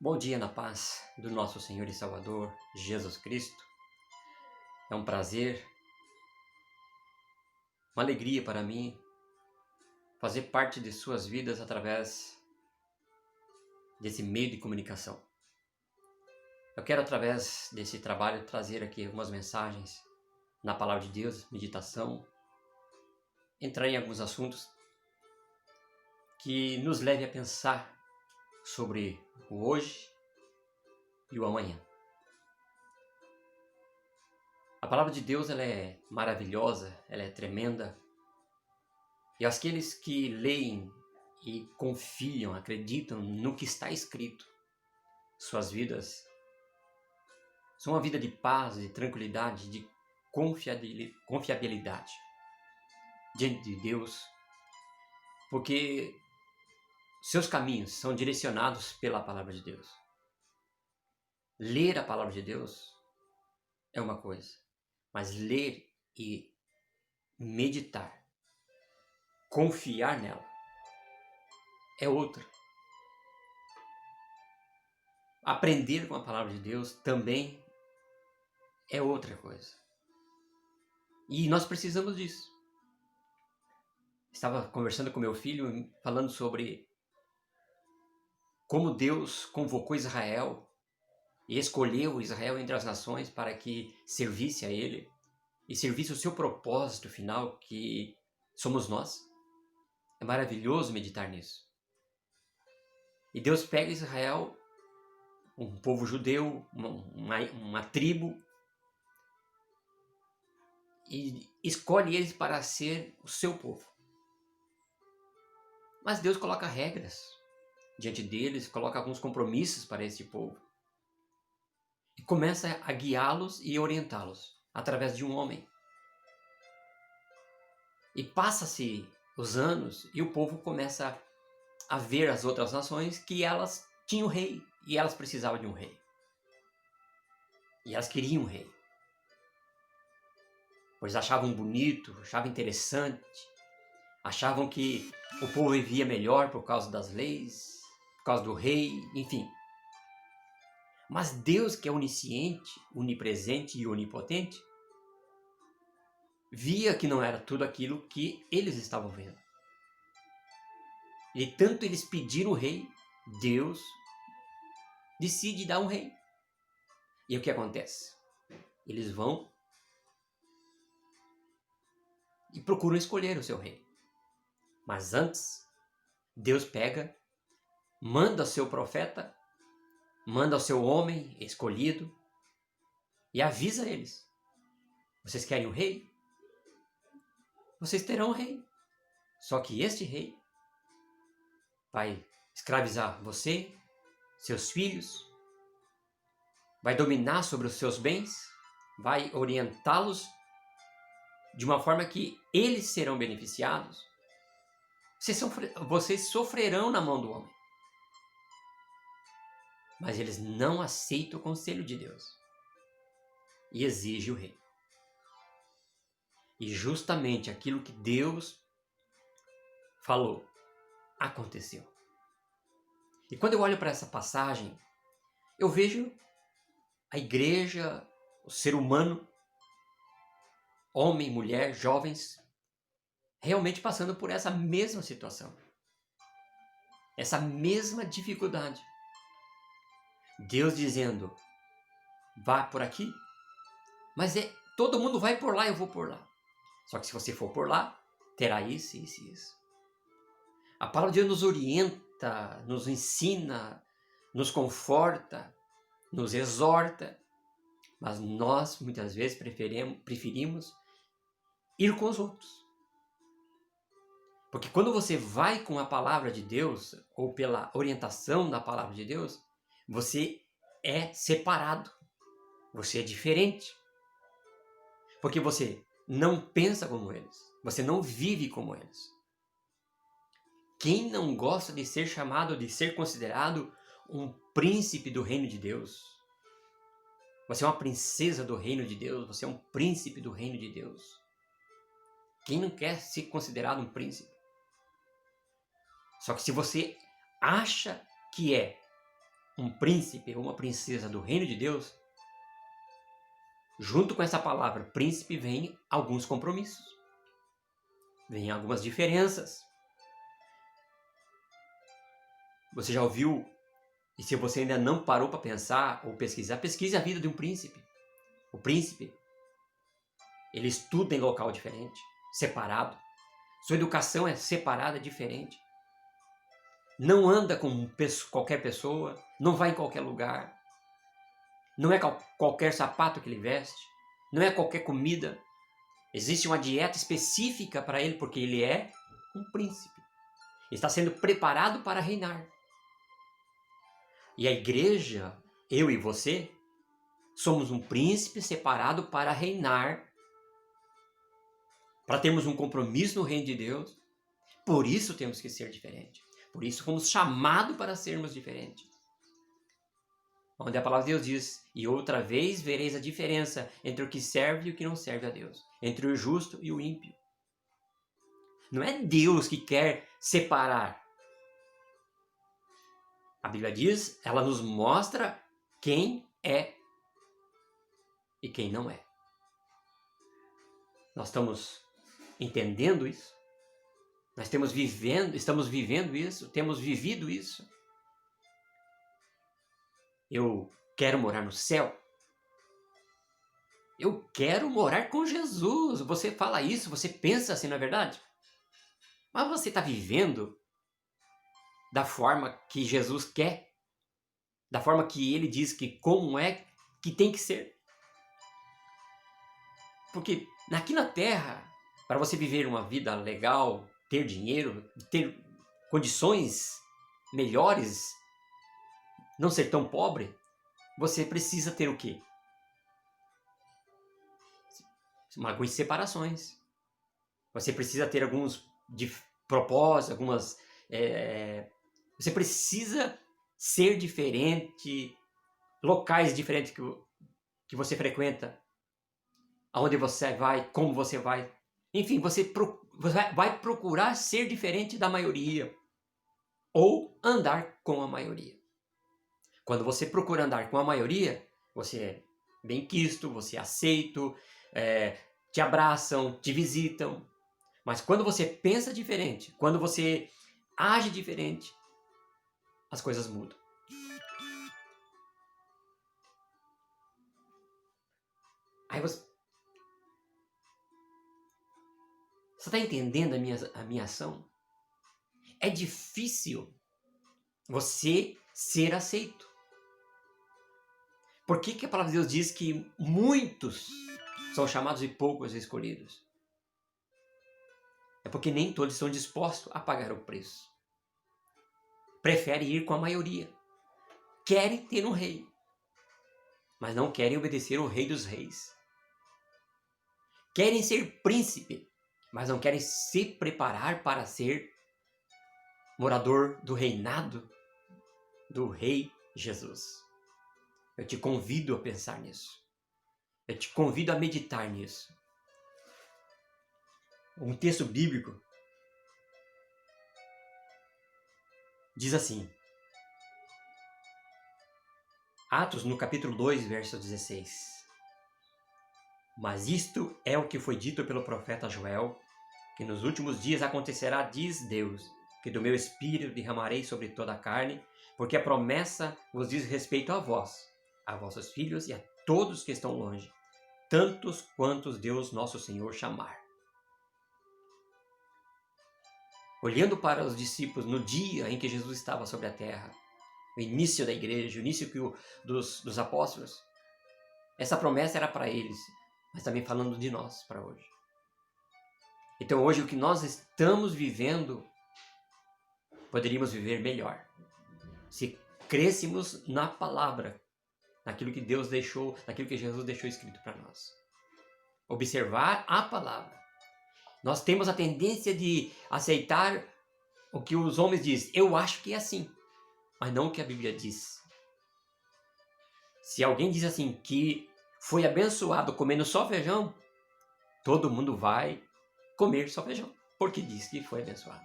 Bom dia na paz do nosso Senhor e Salvador Jesus Cristo. É um prazer, uma alegria para mim fazer parte de suas vidas através desse meio de comunicação. Eu quero, através desse trabalho, trazer aqui algumas mensagens na Palavra de Deus, meditação, entrar em alguns assuntos que nos leve a pensar sobre o hoje e o amanhã. A Palavra de Deus ela é maravilhosa, ela é tremenda, e aqueles que leem e confiam, acreditam no que está escrito, suas vidas são uma vida de paz, de tranquilidade, de confiabilidade diante de Deus, porque seus caminhos são direcionados pela Palavra de Deus. Ler a Palavra de Deus é uma coisa, mas ler e meditar, confiar nela, é outra. Aprender com a Palavra de Deus também é outra coisa. E nós precisamos disso. Estava conversando com meu filho, falando sobre como Deus convocou Israel e escolheu Israel entre as nações para que servisse a Ele e servisse o seu propósito final, que somos nós. É maravilhoso meditar nisso. E Deus pega Israel, um povo judeu, uma tribo, e escolhe eles para ser o seu povo. Mas Deus coloca regras diante deles, coloca alguns compromissos para esse povo. E começa a guiá-los e orientá-los através de um homem. E passa-se os anos e o povo começa a ver as outras nações que elas tinham rei e elas precisavam de um rei. E elas queriam um rei. Pois achavam bonito, achavam interessante, achavam que o povo vivia melhor por causa das leis, por causa do rei, enfim. Mas Deus, que é onisciente, onipresente e onipotente, via que não era tudo aquilo que eles estavam vendo. E tanto eles pediram o rei, Deus decide dar um rei. E o que acontece? Eles vão e procuram escolher o seu rei. Mas antes, Deus pega, manda o seu profeta, manda o seu homem escolhido e avisa eles: vocês querem um rei? Vocês terão um rei. Só que este rei vai escravizar você, seus filhos, vai dominar sobre os seus bens, vai orientá-los de uma forma que eles serão beneficiados. Vocês sofrerão na mão do homem. Mas eles não aceitam o conselho de Deus e exigem o rei. E justamente aquilo que Deus falou aconteceu. E quando eu olho para essa passagem, eu vejo a igreja, o ser humano, homem, mulher, jovens, realmente passando por essa mesma situação. Essa mesma dificuldade. Deus dizendo: vá por aqui, mas todo mundo vai por lá, eu vou por lá. Só que se você for por lá, terá isso, isso e isso. A palavra de Deus nos orienta, nos ensina, nos conforta, nos exorta, mas nós muitas vezes preferimos ir com os outros. Porque quando você vai com a palavra de Deus, ou pela orientação da palavra de Deus, você é separado, você é diferente. Porque você não pensa como eles, você não vive como eles. Quem não gosta de ser chamado, de ser considerado um príncipe do reino de Deus? Você é uma princesa do reino de Deus, você é um príncipe do reino de Deus. Quem não quer ser considerado um príncipe? Só que se você acha que é um príncipe ou uma princesa do reino de Deus, junto com essa palavra príncipe vem alguns compromissos, vem algumas diferenças. Você já ouviu, e se você ainda não parou para pensar ou pesquisar, pesquise a vida de um príncipe. O príncipe, ele estuda em local diferente, separado. Sua educação é separada, diferente. Não anda com qualquer pessoa, não vai em qualquer lugar. Não é qualquer sapato que ele veste, não é qualquer comida. Existe uma dieta específica para ele, porque ele é um príncipe. Está sendo preparado para reinar. E a igreja, eu e você, somos um príncipe separado para reinar, para termos um compromisso no reino de Deus. Por isso temos que ser diferentes. Por isso fomos chamados para sermos diferentes. Onde a palavra de Deus diz, e outra vez vereis a diferença entre o que serve e o que não serve a Deus, entre o justo e o ímpio. Não é Deus que quer separar. A Bíblia diz, ela nos mostra quem é e quem não é. Nós estamos entendendo isso? Nós estamos vivendo isso? Temos vivido isso? Eu quero morar no céu. Eu quero morar com Jesus. Você fala isso, você pensa assim, não é verdade? Mas você está vivendo da forma que Jesus quer? Da forma que Ele diz que como é que tem que ser? Porque aqui na Terra, para você viver uma vida legal, ter dinheiro, ter condições melhores, não ser tão pobre, você precisa ter o quê? Algumas separações. Você precisa ter alguns propósitos, algumas... você precisa ser diferente, locais diferentes que você frequenta, aonde você vai, como você vai. Enfim, você vai procurar ser diferente da maioria ou andar com a maioria. Quando você procura andar com a maioria, você é bem-quisto, você é aceito, te abraçam, te visitam. Mas quando você pensa diferente, quando você age diferente, as coisas mudam. Aí você está entendendo a minha ação? É difícil você ser aceito. Por que a palavra de Deus diz que muitos são chamados e poucos escolhidos? É porque nem todos estão dispostos a pagar o preço. Preferem ir com a maioria. Querem ter um rei, mas não querem obedecer ao Rei dos Reis. Querem ser príncipe, mas não querem se preparar para ser morador do reinado do Rei Jesus. Eu te convido a pensar nisso. Eu te convido a meditar nisso. Um texto bíblico diz assim, Atos, no capítulo 2, verso 16. Mas isto é o que foi dito pelo profeta Joel, que nos últimos dias acontecerá, diz Deus, que do meu espírito derramarei sobre toda a carne, porque a promessa vos diz respeito a vós, a vossos filhos e a todos que estão longe, tantos quantos Deus nosso Senhor chamar. Olhando para os discípulos no dia em que Jesus estava sobre a terra, o início da igreja, o início dos apóstolos, essa promessa era para eles, mas também falando de nós para hoje. Então hoje o que nós estamos vivendo, poderíamos viver melhor, se crêssemos na palavra, naquilo que Deus deixou, naquilo que Jesus deixou escrito para nós. Observar a palavra. Nós temos a tendência de aceitar o que os homens dizem. Eu acho que é assim, mas não o que a Bíblia diz. Se alguém diz assim que foi abençoado comendo só feijão, todo mundo vai comer só feijão, porque diz que foi abençoado.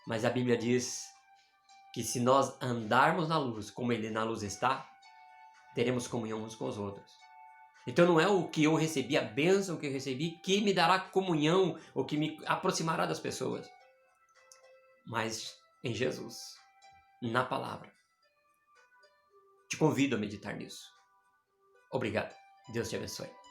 Mas a Bíblia diz que se nós andarmos na luz como Ele na luz está, teremos comunhão uns com os outros. Então não é o que eu recebi, a bênção que eu recebi, que me dará comunhão ou que me aproximará das pessoas, mas em Jesus, na palavra. Te convido a meditar nisso. Obrigado. Deus te abençoe.